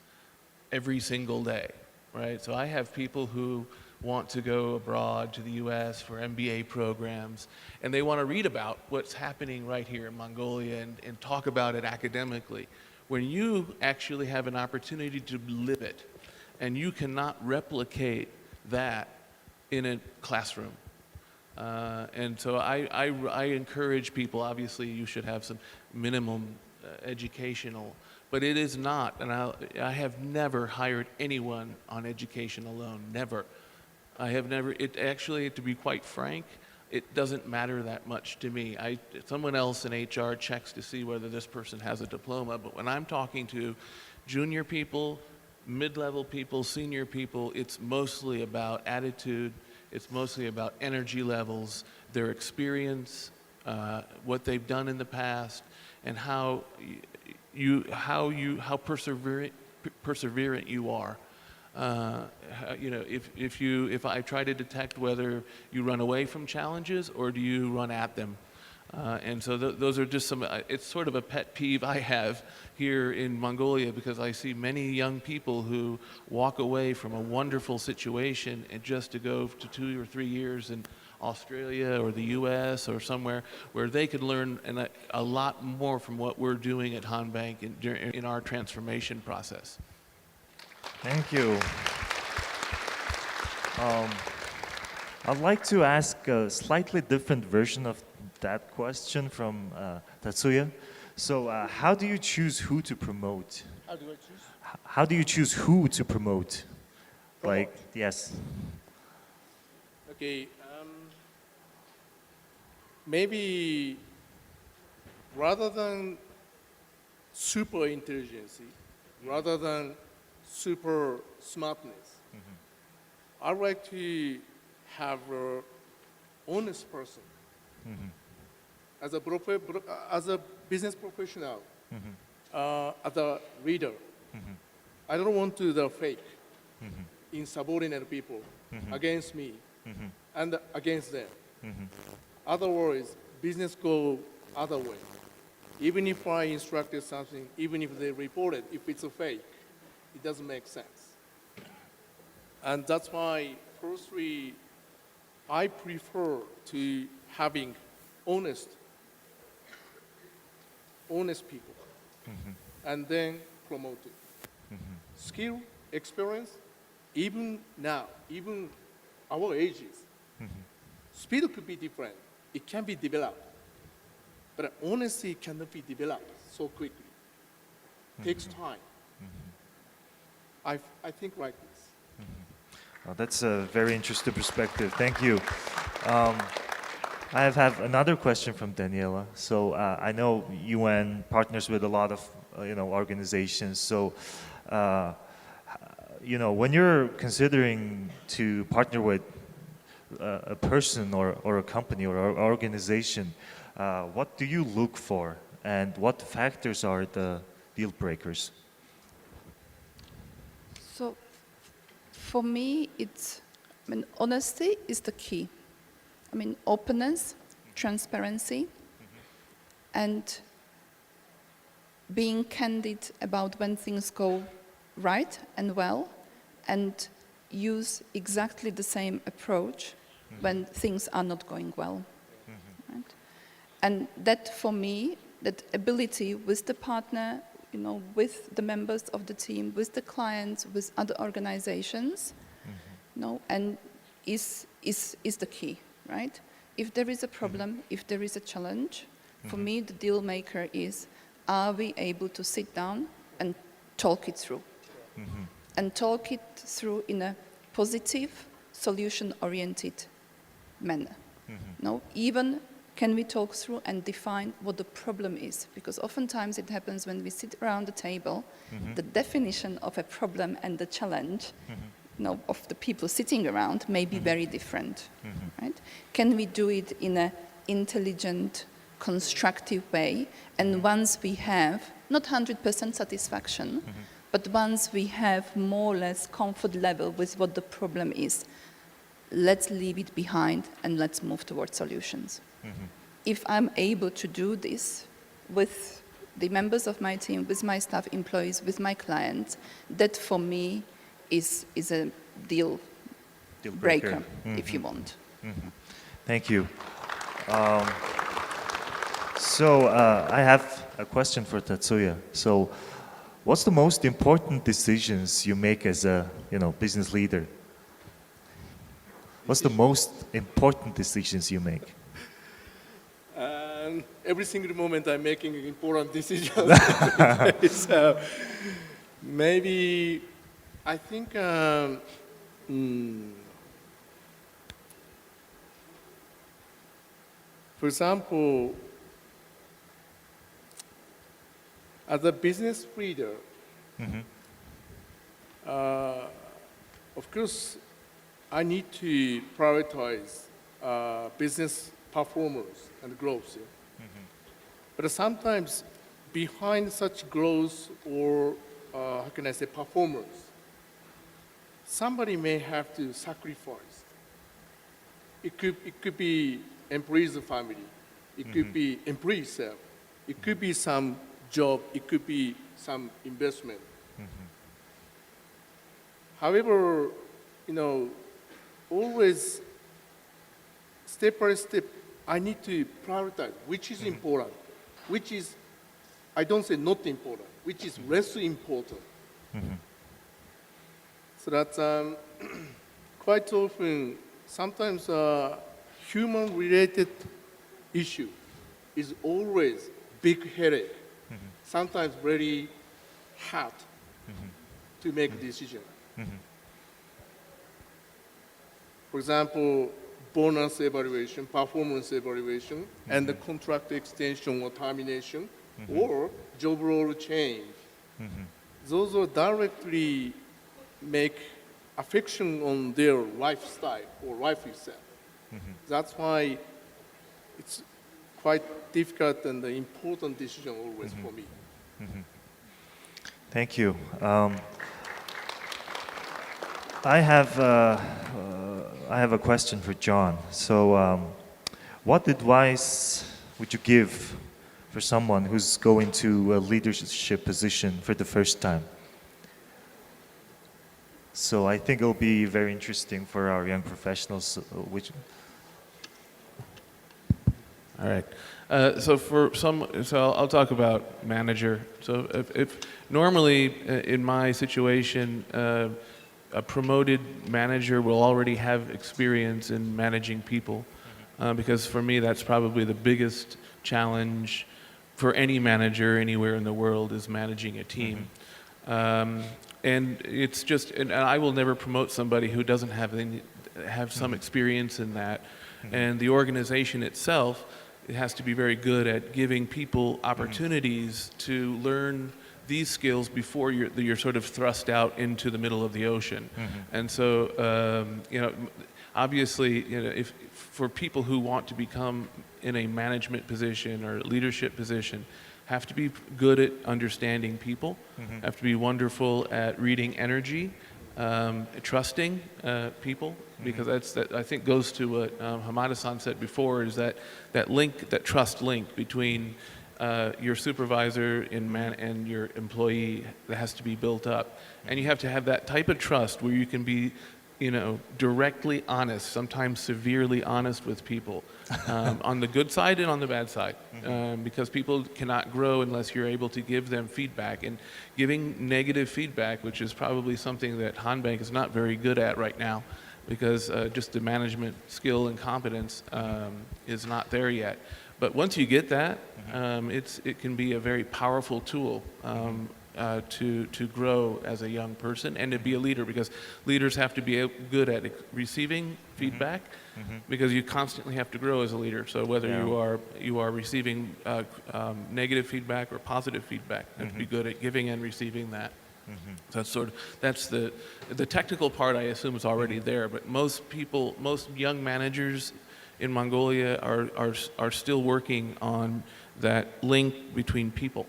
Speaker 2: every single day, right? So I have people who want to go abroad to the US for MBA programs, and they want to read about what's happening right here in Mongolia and talk about it academically. When you actually have an opportunity to live it, and you cannot replicate that in a classroom. And so I encourage people, obviously you should have some minimum educational, but it is not, and I have never hired anyone on education alone, never. I have never, it actually, to be quite frank, it doesn't matter that much to me. Someone else in HR checks to see whether this person has a diploma, but when I'm talking to junior people, mid-level people, senior people, it's mostly about attitude, it's mostly about energy levels, their experience, what they've done in the past, and how perseverant you are. You know, if I try to detect whether you run away from challenges or do you run at them. And so those are just some, it's sort of a pet peeve I have here in Mongolia, because I see many young people who walk away from a wonderful situation and just to go to 2 or 3 years in Australia or the US or somewhere where they could learn a lot more from what we're doing at Han Bank in our transformation process.
Speaker 1: Thank you. I'd like to ask a slightly different version of that question from Tацуя. So how do you choose who to promote?
Speaker 4: How do I choose?
Speaker 1: How do you choose who to promote? Like, yes.
Speaker 4: Okay, maybe rather than super intelligence, rather than super smartness, I'd like to have an honest person. As a business professional, as a leader, I don't want to do fake insubordinate people against me and against them. Otherwise, business go other way. Even if I instructed something, even if they report it, if it's a fake, it doesn't make sense. And that's why, firstly, I prefer to having honest honest people, and then promote it. Skill, experience, even now, even our ages, speed could be different. It can be developed, but honesty cannot be developed so quickly. Takes time. I think like this.
Speaker 1: Well, that's a very interesting perspective. Thank you. I have another question from Daniela. So I know UN partners with a lot of organizations. So when you're considering to partner with a person or a company or an organization, what do you look for, and what factors are the deal breakers?
Speaker 3: So for me, honesty is the key. Openness, transparency, and being candid about when things go right and well, and use exactly the same approach when things are not going well. Right? And that, for me, that ability with the partner, with the members of the team, with the clients, with other organizations, and is the key, right? If there is a problem, if there is a challenge, for me, the deal maker is, are we able to sit down and talk it through? And talk it through in a positive, solution-oriented manner. Even can we talk through and define what the problem is? Because oftentimes it happens when we sit around the table, the definition of a problem and the challenge of the people sitting around may be very different. Right? Can we do it in an intelligent, constructive way? And once we have, not 100% satisfaction, but once we have more or less comfort level with what the problem is, let's leave it behind and let's move towards solutions. If I'm able to do this with the members of my team, with my staff employees, with my clients, that for me is a deal breaker, if you want.
Speaker 1: Thank you. So I have a question for Tацуя. So what's the most important decisions you make as a business leader? What's the most important decisions you make?
Speaker 4: Every single moment I'm making important decisions. So maybe I think for example, as a business leader, of course, I need to prioritize business performance and growth. But sometimes behind such growth or, how can I say, performance, somebody may have to sacrifice. It could be employee's family. It could be employee self. It could be some job. It could be some investment. However, always step by step, I need to prioritize which is important, which is, I don't say not important, which is less important. So that's quite often, sometimes human-related issue is always big headache, sometimes very hard to make a decision. For example, bonus evaluation, performance evaluation, and the contract extension or termination, or job role change. Those are directly make affection on their lifestyle or life itself. That's why it's quite difficult and an important decision always for me.
Speaker 1: Thank you. I have a question for John. So, what advice would you give for someone who's going to a leadership position for the first time? So I think it'll be very interesting for our young professionals.
Speaker 2: All right. So I'll talk about manager. So if normally in my situation, a promoted manager will already have experience in managing people, because for me that's probably the biggest challenge for any manager anywhere in the world is managing a team. And it's just, and I will never promote somebody who doesn't have some experience in that. And the organization itself, it has to be very good at giving people opportunities to learn these skills before you're sort of thrust out into the middle of the ocean. And so, obviously, if for people who want to become in a management position or leadership position, have to be good at understanding people, have to be wonderful at reading energy, trusting people, because that I think goes to what Hamada-san said before, is that link, that trust link between your supervisor and your employee that has to be built up. And you have to have that type of trust where you can be, directly honest, sometimes severely honest with people, on the good side and on the bad side, because people cannot grow unless you're able to give them feedback. And giving negative feedback, which is probably something that Hanbank is not very good at right now, because just the management skill and competence is not there yet. But once you get that, it can be a very powerful tool to grow as a young person and to be a leader, because leaders have to be good at receiving feedback, because you constantly have to grow as a leader. So whether you are receiving negative feedback or positive feedback, you have to be good at giving and receiving that. So that's the technical part, I assume, is already there. But most young managers in Mongolia are still working on that link between people.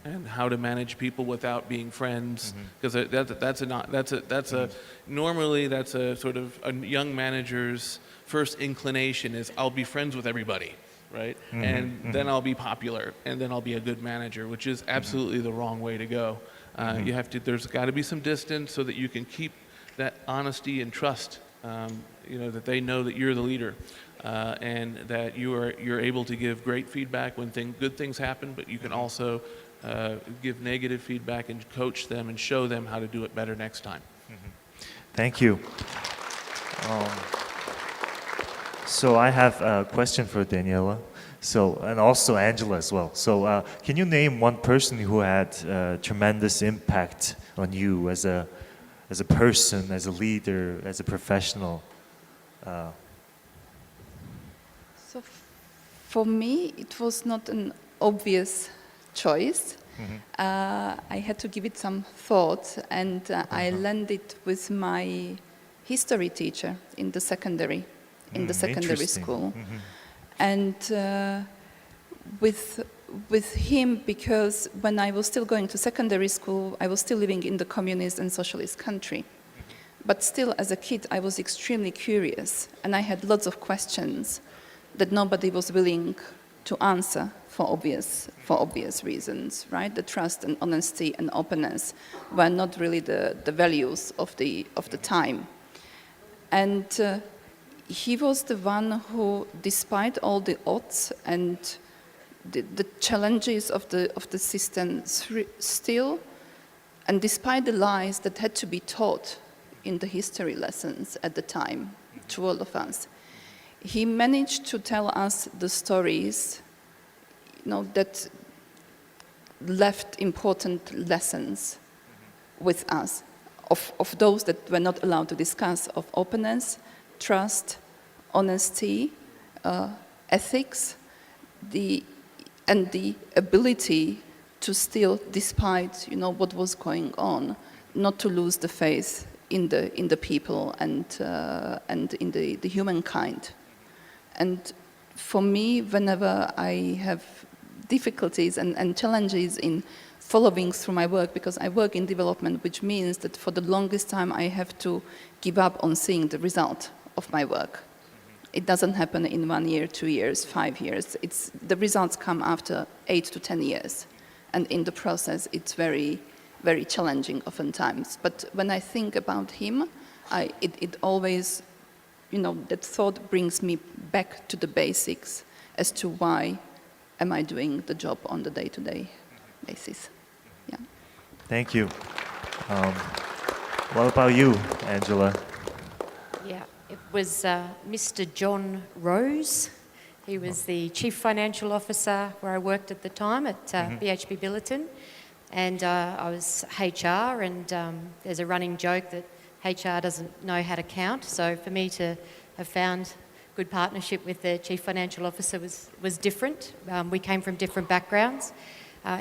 Speaker 2: And how to manage people without being friends, because normally that's a sort of a young manager's first inclination is I'll be friends with everybody, right? And then I'll be popular, and then I'll be a good manager, which is absolutely the wrong way to go. There's got to be some distance so that you can keep that honesty and trust, that they know that you're the leader. And that you're able to give great feedback when good things happen, but you can also give negative feedback and coach them and show them how to do it better next time.
Speaker 1: Thank you. So I have a question for Daniela. And also Angela as well. So can you name one person who had tremendous impact on you as a person, as a leader, as a professional?
Speaker 3: So for me, it was not an obvious choice. I had to give it some thought, and I landed with my history teacher in the secondary school. And with him, because when I was still going to secondary school, I was still living in the communist and socialist country. But still, as a kid, I was extremely curious, and I had lots of questions that nobody was willing to answer for obvious reasons, right? The trust and honesty and openness were not really the values of the time. And he was the one who, despite all the odds and the challenges of the system, still, and despite the lies that had to be taught in the history lessons at the time to all of us, he managed to tell us the stories, that left important lessons with us, of those that were not allowed to discuss, of openness, trust, honesty, ethics, and the ability to still, despite what was going on, not to lose the faith in the people and in the humankind. And for me, whenever I have difficulties and challenges in following through my work, because I work in development, which means that for the longest time I have to give up on seeing the result of my work. It doesn't happen in 1 year, 2 years, 5 years. The results come after 8 to 10 years. And in the process, it's very, very challenging oftentimes. But when I think about him, it always, that thought brings me back to the basics as to why am I doing the job on the day-to-day basis. Yeah.
Speaker 1: Thank you. What about you, Angela?
Speaker 5: Yeah, it was Mr. John Rose. He was the Chief Financial Officer where I worked at the time at BHP Billiton. And I was HR, and there's a running joke that HR doesn't know how to count. So for me to have found good partnership with the Chief Financial Officer was different. We came from different backgrounds.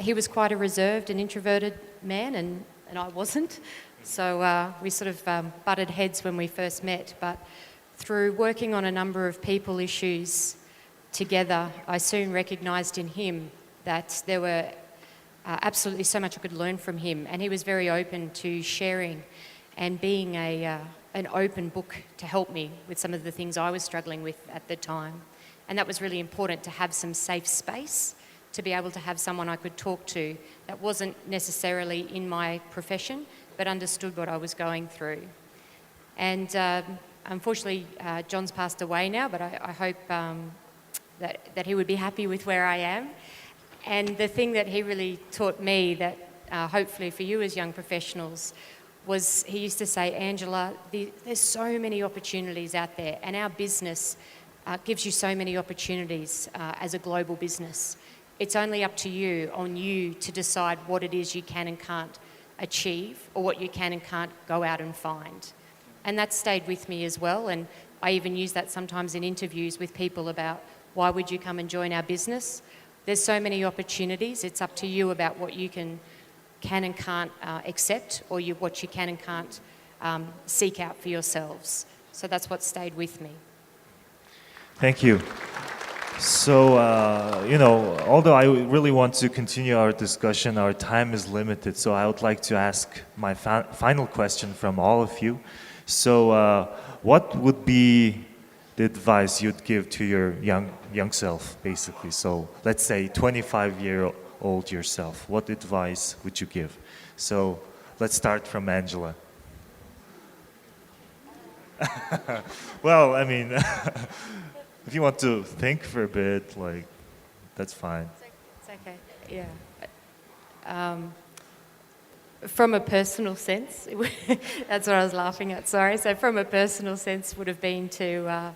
Speaker 5: He was quite a reserved and introverted man, and I wasn't. So we sort of butted heads when we first met. But through working on a number of people issues together, I soon recognised in him that there were absolutely so much I could learn from him, and he was very open to sharing and being an open book to help me with some of the things I was struggling with at the time. And that was really important, to have some safe space, to be able to have someone I could talk to that wasn't necessarily in my profession but understood what I was going through. And unfortunately, John's passed away now, but I hope that he would be happy with where I am. And the thing that he really taught me that hopefully for you as young professionals was, he used to say, Angela, there's so many opportunities out there, and our business gives you so many opportunities as a global business. It's only up to you, on you, to decide what it is you can and can't achieve, or what you can and can't go out and find. And that stayed with me as well, and I even use that sometimes in interviews with people about, why would you come and join our business? There's so many opportunities. It's up to you about what you can and can't accept, or what you can and can't seek out for yourselves. So that's what stayed with me.
Speaker 1: Thank you. So, although I really want to continue our discussion, our time is limited, so I would like to ask my final question from all of you. So, what would be the advice you'd give to your young self, basically? So, let's say 25-year-old yourself. What advice would you give? So, let's start from Angela. Well, I mean, if you want to think for a bit, that's fine.
Speaker 5: It's okay, yeah. From a personal sense, that's what I was laughing at, sorry. So from a personal sense would have been to,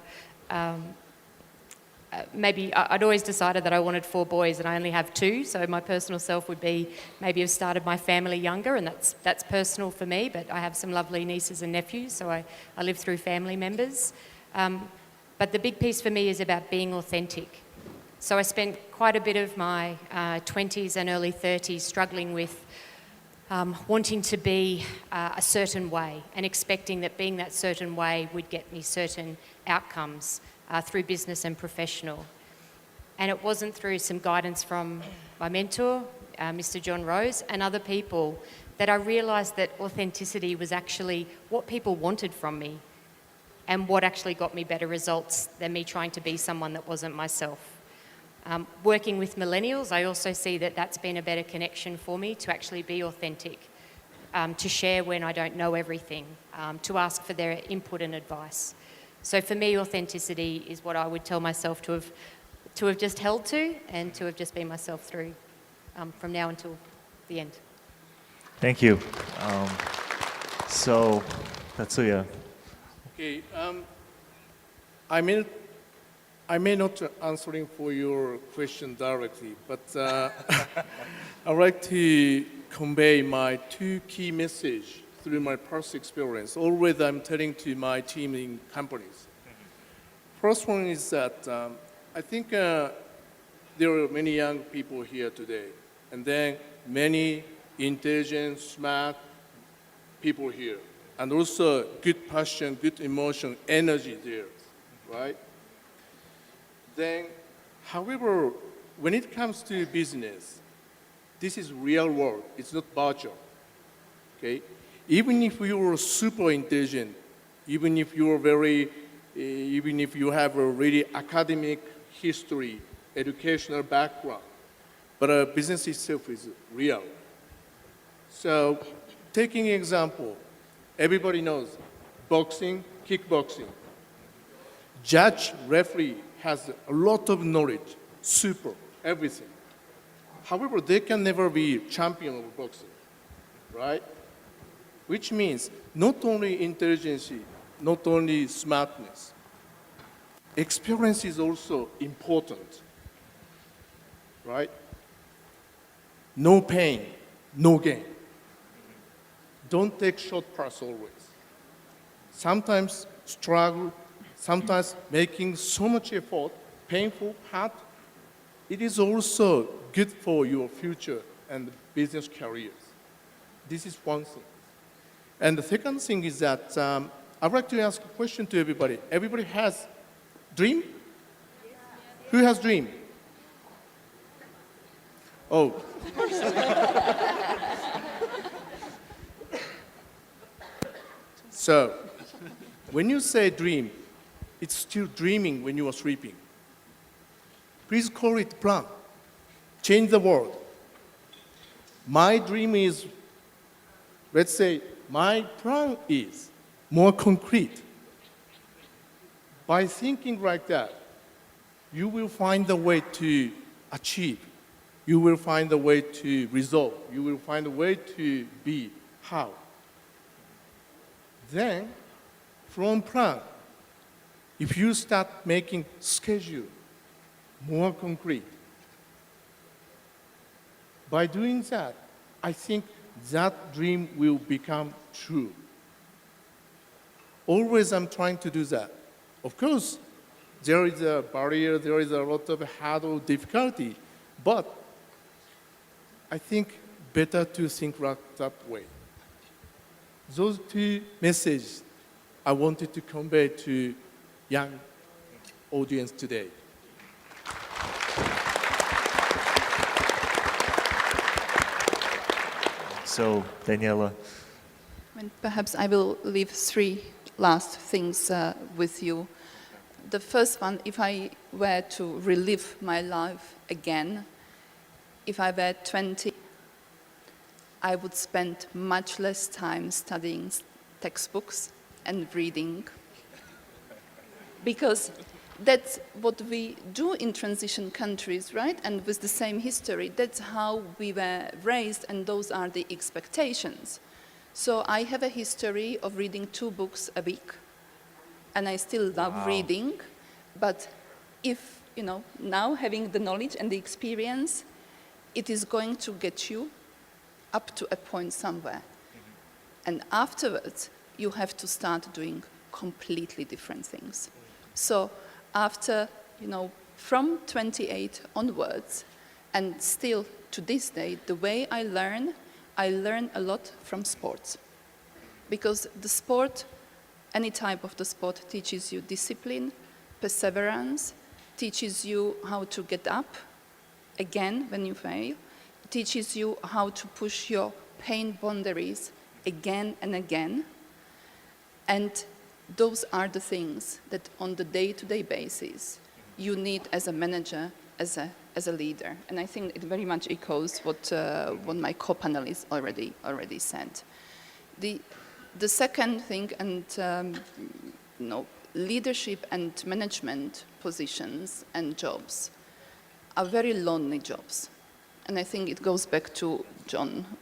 Speaker 5: maybe I'd always decided that I wanted 4 boys and I only have 2, so my personal self would be maybe have started my family younger, and that's personal for me, but I have some lovely nieces and nephews, so I live through family members. But the big piece for me is about being authentic. So I spent quite a bit of my 20s and early 30s struggling with wanting to be a certain way and expecting that being that certain way would get me certain outcomes through business and professional. And it wasn't through some guidance from my mentor, Mr. John Rose, and other people that I realised that authenticity was actually what people wanted from me, and what actually got me better results than me trying to be someone that wasn't myself. Working with millennials, I also see that that's been a better connection for me, to actually be authentic, to share when I don't know everything, to ask for their input and advice. So for me, authenticity is what I would tell myself to have just held to, and to have just been myself through from now until the end.
Speaker 1: Thank you. So, Tацуяа.
Speaker 4: Okay, I may not answering for your question directly, but I'd like to convey my 2 key messages through my past experience. Always I'm telling to my team in companies. First one is that I think there are many young people here today, and then many intelligent, smart people here. And also good passion, good emotion, energy there, right? Then, however, when it comes to business, this is real world, it's not virtual, okay? Even if you are super intelligent, even if you have a really academic history, educational background, but business itself is real. So, taking an example, everybody knows boxing, kickboxing. Judge, referee has a lot of knowledge, super, everything. However, they can never be champion of boxing, right? Which means not only intelligence, not only smartness, experience is also important, right? No pain, no gain. Don't take short paths always. Sometimes struggle, sometimes making so much effort, painful, hard, it is also good for your future and business careers. This is one thing. And the second thing is that I'd like to ask a question to everybody. Everybody has dream? Who has dream? Oh. So, when you say dream, it's still dreaming when you are sleeping. Please call it plan. Change the world. My dream is, let's say, my plan is more concrete. By thinking like that, you will find a way to achieve. You will find a way to resolve. You will find a way to be. How? Then, from plan, if you start making schedule more concrete, by doing that, I think that dream will become true. Always I'm trying to do that. Of course, there is a barrier, there is a lot of hurdle, difficulty, but I think better to think like that way. Those two messages I wanted to convey to young audience today.
Speaker 1: So, Daniela.
Speaker 3: And perhaps I will leave three last things with you. The first one, if I were to relive my life again, if I were 20, I would spend much less time studying textbooks and reading, because that's what we do in transition countries, right? And with the same history, that's how we were raised, and those are the expectations. So I have a history of reading 2 books a week, and I still love reading, but if, now having the knowledge and the experience, it is going to get you up to a point somewhere. And afterwards, you have to start doing completely different things. So after, from 28 onwards, and still to this day, the way I learn a lot from sports. Because the sport, any type of the sport, teaches you discipline, perseverance, teaches you how to get up again when you fail, teaches you how to push your pain boundaries again and again. And those are the things that on the day-to-day basis you need as a manager, as a leader. And I think it very much echoes what my co-panelists already said. The second thing, and leadership and management positions and jobs are very lonely jobs. And I think it goes back to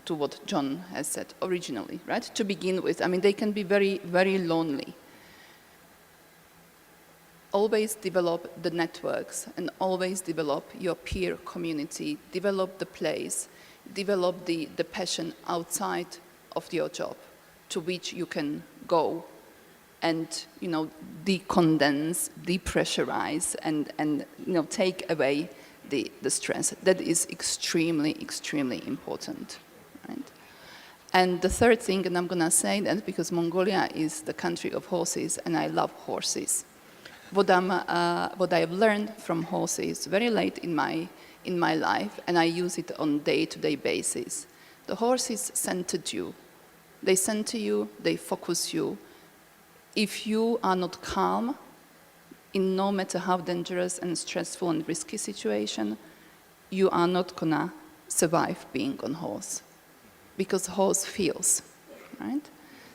Speaker 3: what John has said originally, right? To begin with, they can be very, very lonely. Always develop the networks and always develop your peer community, develop the place, develop the passion outside of your job to which you can go and, decondense, depressurize, and take away the stress. That is extremely, extremely important, right? And the third thing, and I'm going to say that because Mongolia is the country of horses, and I love horses. What I've learned from horses very late in my life, and I use it on day-to-day basis. The horses center you. They center you, they focus you. If you are not calm, in no matter how dangerous and stressful and risky situation, you are not gonna survive being on horse, because horse feels, right?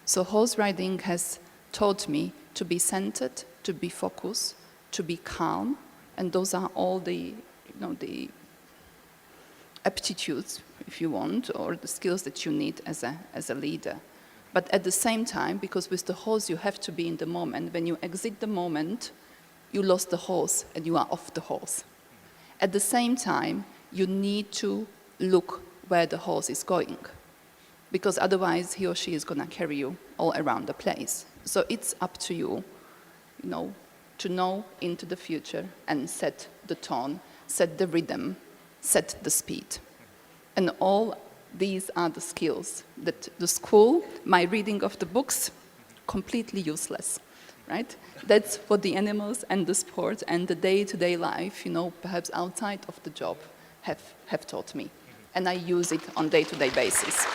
Speaker 3: So horse riding has taught me to be centered, to be focused, to be calm, And those are all the, the aptitudes, if you want, or the skills that you need as a leader. But at the same time, because with the horse you have to be in the moment, when you exit the moment, you lost the horse and you are off the horse. At the same time, you need to look where the horse is going, because otherwise he or she is going to carry you all around the place. So it's up to you, to know into the future and set the tone, set the rhythm, set the speed. And all these are the skills that the school, my reading of the books, completely useless, right? That's what the animals and the sport and the day-to-day life, perhaps outside of the job, have taught me. And I use it on day-to-day basis.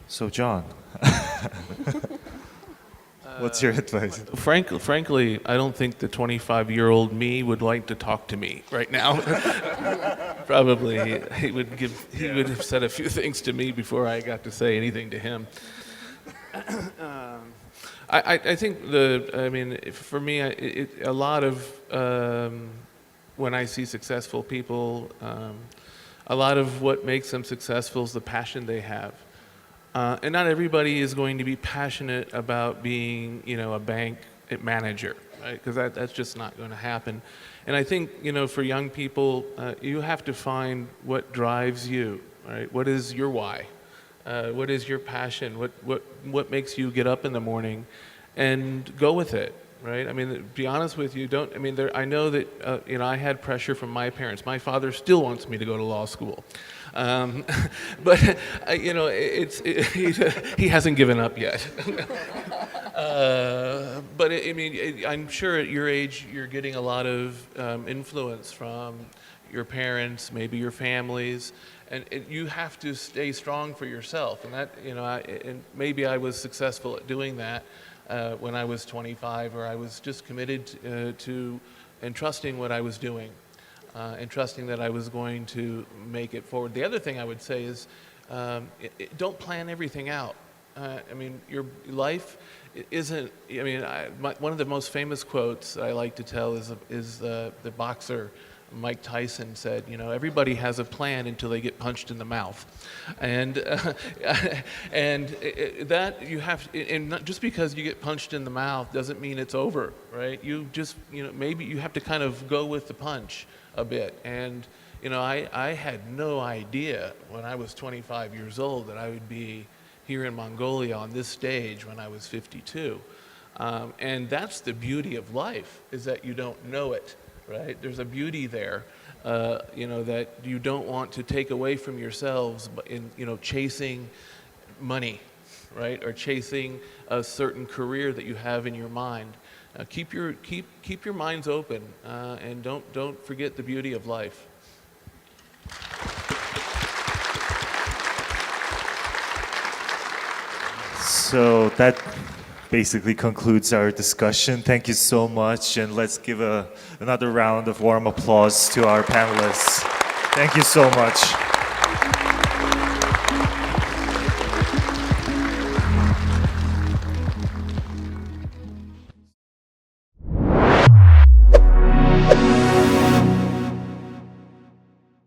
Speaker 1: So, John, what's your advice?
Speaker 2: Frankly, I don't think the 25-year-old me would like to talk to me right now. Probably he would have said a few things to me before I got to say anything to him. I think for me, a lot of when I see successful people, a lot of what makes them successful is the passion they have. And not everybody is going to be passionate about being, a bank manager, right? Because that's just not going to happen. And I think, for young people, you have to find what drives you, right? What is your why? What is your passion? What makes you get up in the morning, and go with it, right? I mean, to be honest with you, I know that, I had pressure from my parents. My father still wants me to go to law school. But he hasn't given up yet. But I'm sure at your age you're getting a lot of influence from your parents, maybe your families, and you have to stay strong for yourself. And that, and maybe I was successful at doing that when I was 25, or I was just committed to and trusting what I was doing. And trusting that I was going to make it forward. The other thing I would say is, don't plan everything out. Your life isn't. One of the most famous quotes I like to tell is the boxer Mike Tyson said, everybody has a plan until they get punched in the mouth, and that you have. And not just because you get punched in the mouth doesn't mean it's over, right? You just, maybe you have to kind of go with the punch a bit. And I had no idea when I was 25 years old that I would be here in Mongolia on this stage when I was 52. And that's the beauty of life, is that you don't know it, right? There's a beauty there, that you don't want to take away from yourselves in, chasing money, right? Or chasing a certain career that you have in your mind. Keep your minds open, and don't forget the beauty of life.
Speaker 1: So that basically concludes our discussion. Thank you so much, and let's give another round of warm applause to our panelists. Thank you so much.